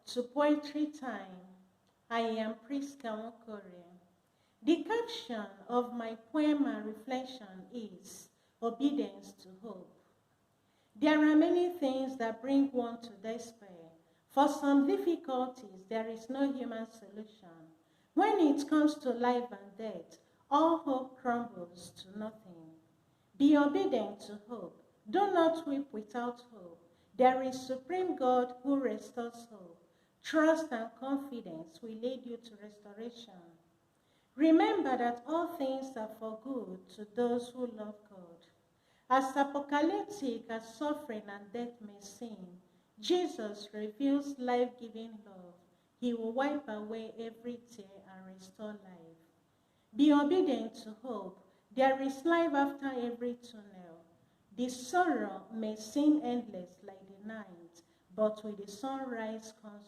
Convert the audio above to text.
to Poetry Time. I am Prisca. The caption of my poem and reflection is Obedience to Hope. There are many things that bring one to despair. For some difficulties, there is no human solution. When it comes to life and death, all hope crumbles to nothing. Be obedient to hope. Do not weep without hope. There is supreme God who restores hope. Trust and confidence will lead you to restoration. Remember that all things are for good to those who love God. As apocalyptic as suffering and death may seem, Jesus reveals life-giving love. He will wipe away every tear and restore life. Be obedient to hope. There is life after every tunnel. The sorrow may seem endless like the night, but with the sunrise comes